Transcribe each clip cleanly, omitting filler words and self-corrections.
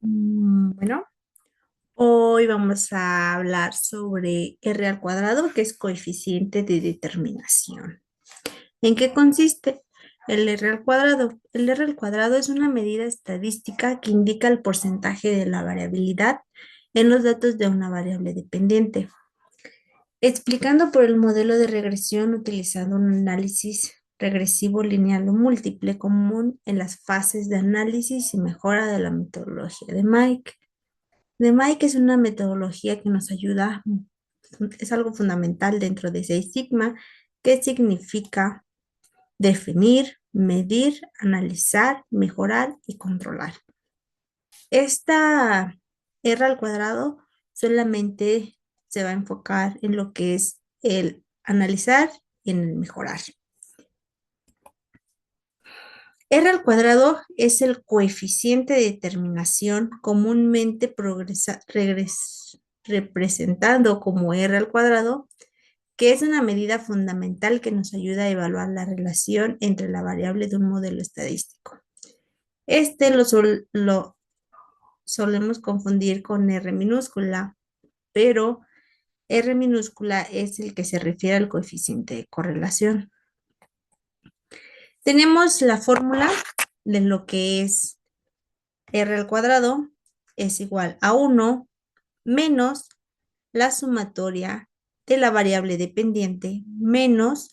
Bueno, hoy vamos a hablar sobre R al cuadrado, que es coeficiente de determinación. ¿En qué consiste el R al cuadrado? El R al cuadrado es una medida estadística que indica el porcentaje de la variabilidad en los datos de una variable dependiente. Explicando por el modelo de regresión utilizando un análisis regresivo lineal o múltiple común en las fases de análisis y mejora de la metodología de Mike. De Mike es una metodología que nos ayuda, es algo fundamental dentro de Six Sigma, que significa definir, medir, analizar, mejorar y controlar. Esta R al cuadrado solamente se va a enfocar en lo que es el analizar y en el mejorar. R al cuadrado es el coeficiente de determinación comúnmente representado como R al cuadrado, que es una medida fundamental que nos ayuda a evaluar la relación entre la variable de un modelo estadístico. Este lo solemos confundir con R minúscula, pero R minúscula es el que se refiere al coeficiente de correlación. Tenemos la fórmula de lo que es R al cuadrado es igual a 1 menos la sumatoria de la variable dependiente menos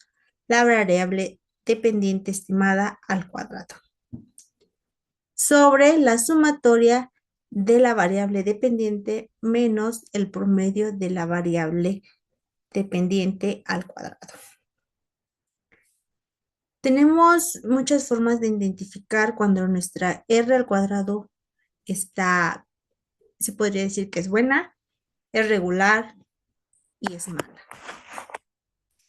la variable dependiente estimada al cuadrado sobre la sumatoria de la variable dependiente menos el promedio de la variable dependiente al cuadrado. Tenemos muchas formas de identificar cuando nuestra R al cuadrado está, se podría decir que es buena, es regular y es mala.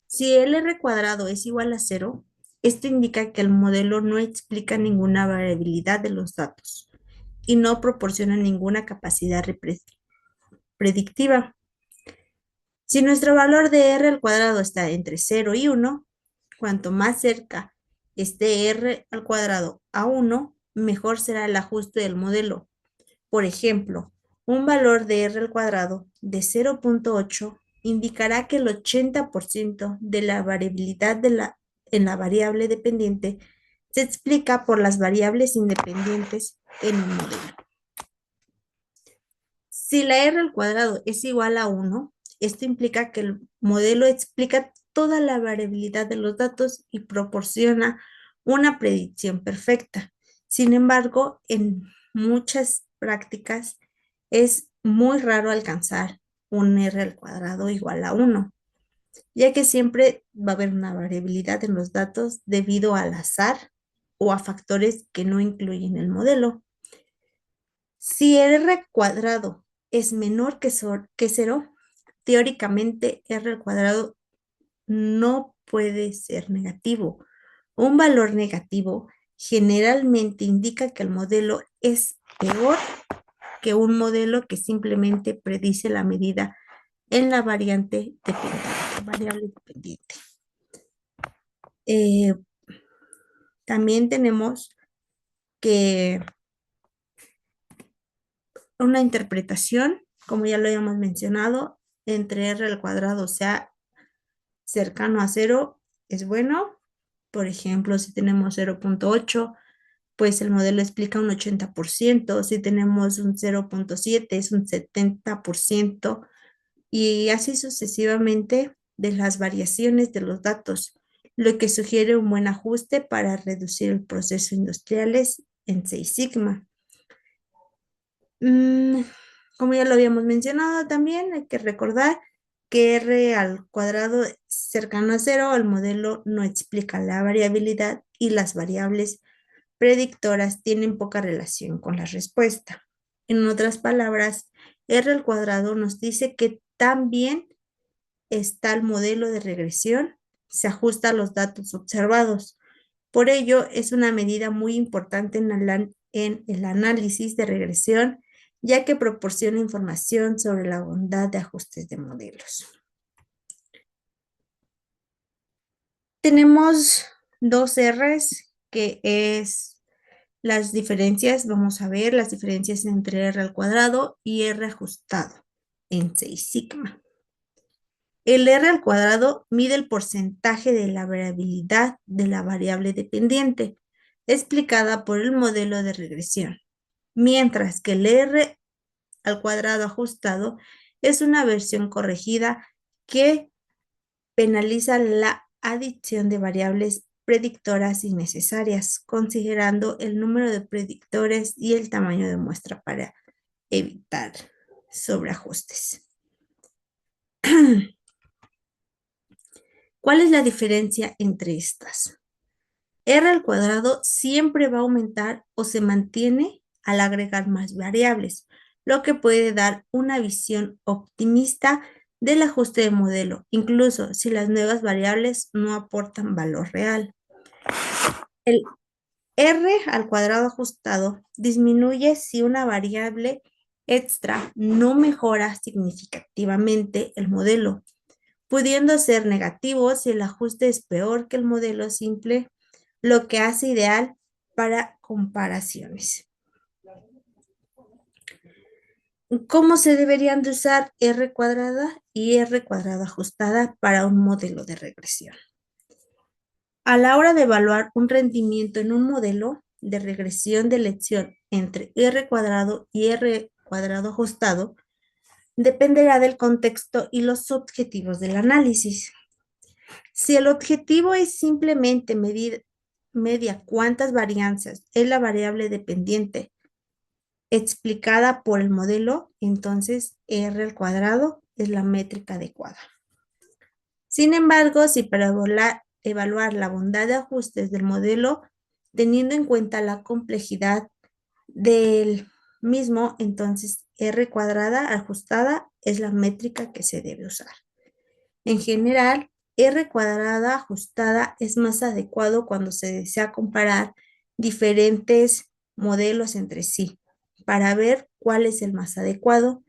Si el R cuadrado es igual a cero, esto indica que el modelo no explica ninguna variabilidad de los datos y no proporciona ninguna capacidad predictiva. Si nuestro valor de R al cuadrado está entre 0 y 1, cuanto más cerca esté R al cuadrado a 1, mejor será el ajuste del modelo. Por ejemplo, un valor de R al cuadrado de 0.8 indicará que el 80% de la variabilidad en la variable dependiente se explica por las variables independientes en un modelo. Si la R al cuadrado es igual a 1, esto implica que el modelo explica toda la variabilidad de los datos y proporciona una predicción perfecta. Sin embargo, en muchas prácticas es muy raro alcanzar un R al cuadrado igual a 1, ya que siempre va a haber una variabilidad en los datos debido al azar o a factores que no incluyen el modelo. Si R cuadrado es menor que 0, teóricamente R al cuadrado no puede ser negativo. Un valor negativo generalmente indica que el modelo es peor que un modelo que simplemente predice la medida en la variable dependiente. Eh, También tenemos que una interpretación, como ya lo habíamos mencionado, entre R al cuadrado sea cercano a cero es bueno. Por ejemplo, si tenemos 0.8, pues el modelo explica un 80%. Si tenemos un 0.7, es un 70%. Y así sucesivamente de las variaciones de los datos, lo que sugiere un buen ajuste para reducir el proceso industriales en 6 sigma. Mm, Como ya lo habíamos mencionado también, hay que recordar que R al cuadrado cercano a cero, el modelo no explica la variabilidad y las variables predictoras tienen poca relación con la respuesta. En otras palabras, R al cuadrado nos dice que también está el modelo de regresión, se ajusta a los datos observados. Por ello, es una medida muy importante en el análisis de regresión, ya que proporciona información sobre la bondad de ajustes de modelos. Tenemos dos Rs, que es las diferencias, vamos a ver las diferencias entre R al cuadrado y R ajustado en 6 sigma. El R al cuadrado mide el porcentaje de la variabilidad de la variable dependiente, explicada por el modelo de regresión, mientras que el R al cuadrado ajustado es una versión corregida que penaliza la adición de variables predictoras innecesarias, considerando el número de predictores y el tamaño de muestra para evitar sobreajustes. ¿Cuál es la diferencia entre estas? R al cuadrado siempre va a aumentar o se mantiene al agregar más variables, lo que puede dar una visión optimista del ajuste de modelo, incluso si las nuevas variables no aportan valor real. El R al cuadrado ajustado disminuye si una variable extra no mejora significativamente el modelo, pudiendo ser negativo si el ajuste es peor que el modelo simple, lo que hace ideal para comparaciones. ¿Cómo se deberían de usar R cuadrada y R cuadrada ajustada para un modelo de regresión? A la hora de evaluar un rendimiento en un modelo de regresión de elección entre R cuadrado y R cuadrado ajustado, dependerá del contexto y los objetivos del análisis. Si el objetivo es simplemente medir cuántas varianzas es la variable dependiente explicada por el modelo, entonces R al cuadrado es la métrica adecuada. Sin embargo, si para evaluar la bondad de ajustes del modelo, teniendo en cuenta la complejidad del mismo, entonces R cuadrada ajustada es la métrica que se debe usar. En general, R cuadrada ajustada es más adecuado cuando se desea comparar diferentes modelos entre sí para ver cuál es el más adecuado.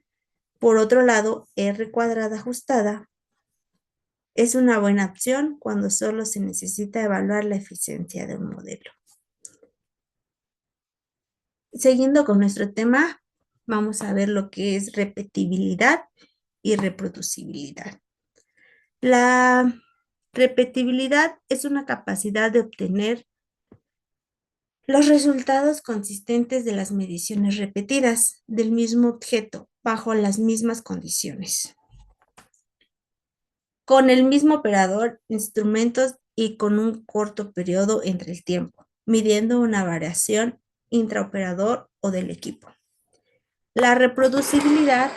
Por otro lado, R cuadrada ajustada es una buena opción cuando solo se necesita evaluar la eficiencia de un modelo. Siguiendo con nuestro tema, vamos a ver lo que es repetibilidad y reproducibilidad. La repetibilidad es una capacidad de obtener los resultados consistentes de las mediciones repetidas del mismo objeto bajo las mismas condiciones, con el mismo operador, instrumentos y con un corto periodo entre el tiempo, midiendo una variación intraoperador o del equipo. La reproducibilidad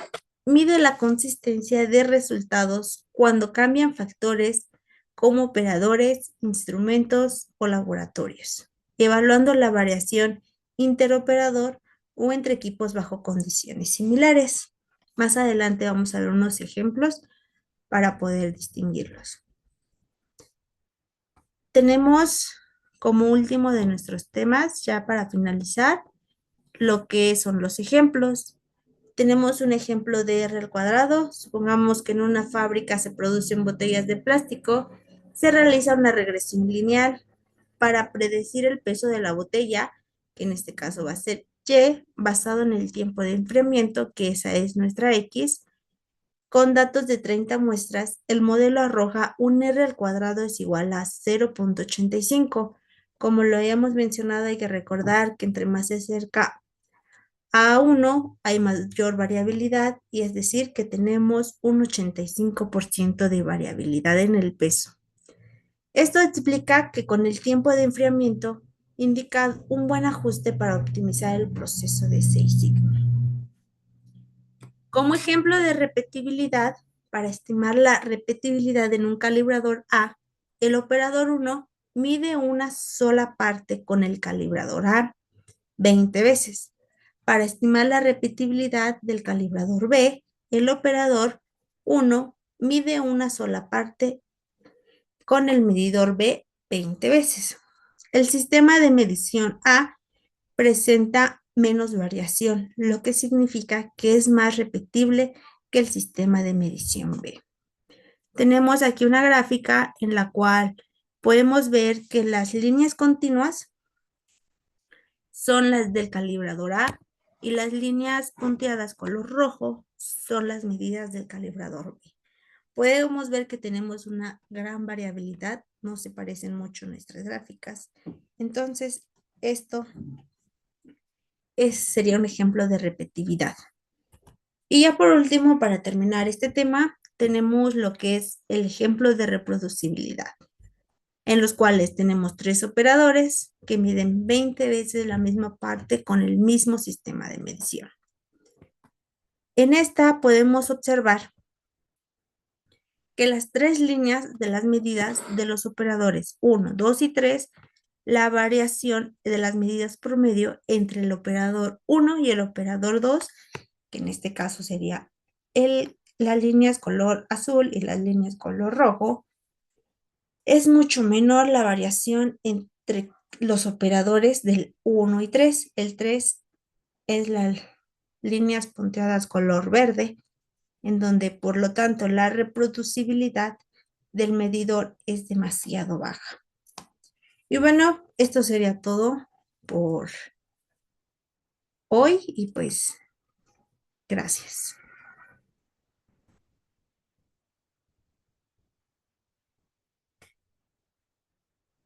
mide la consistencia de resultados cuando cambian factores como operadores, instrumentos o laboratorios, evaluando la variación interoperador o entre equipos bajo condiciones similares. Más adelante vamos a ver unos ejemplos para poder distinguirlos. Tenemos como último de nuestros temas, ya para finalizar, lo que son los ejemplos. Tenemos un ejemplo de R al cuadrado. Supongamos que en una fábrica se producen botellas de plástico. Se realiza una regresión lineal para predecir el peso de la botella, que en este caso va a ser Y, basado en el tiempo de enfriamiento, que esa es nuestra X. Con datos de 30 muestras, el modelo arroja un R al cuadrado es igual a 0.85. Como lo habíamos mencionado, hay que recordar que entre más se acerca a 1 hay mayor variabilidad, y es decir que tenemos un 85% de variabilidad en el peso. Esto explica que con el tiempo de enfriamiento indica un buen ajuste para optimizar el proceso de 6 sigma. Como ejemplo de repetibilidad, para estimar la repetibilidad en un calibrador A, el operador 1 mide una sola parte con el calibrador A 20 veces. Para estimar la repetibilidad del calibrador B, el operador 1 mide una sola parte con el medidor B 20 veces. El sistema de medición A presenta menos variación, lo que significa que es más repetible que el sistema de medición B. Tenemos aquí una gráfica en la cual podemos ver que las líneas continuas son las del calibrador A y las líneas punteadas color rojo son las medidas del calibrador B. Podemos ver que tenemos una gran variabilidad, no se parecen mucho nuestras gráficas. Entonces, esto sería un ejemplo de repetitividad. Y ya por último, para terminar este tema, tenemos lo que es el ejemplo de reproducibilidad, en los cuales tenemos tres operadores que miden 20 veces la misma parte con el mismo sistema de medición. En esta podemos observar que las tres líneas de las medidas de los operadores 1, 2 y 3, la variación de las medidas promedio entre el operador 1 y el operador 2, que en este caso sería las líneas color azul y las líneas color rojo, es mucho menor la variación entre los operadores del 1 y 3. El 3 es las líneas punteadas color verde, en donde por lo tanto la reproducibilidad del medidor es demasiado baja. Y bueno, esto sería todo por hoy y pues gracias.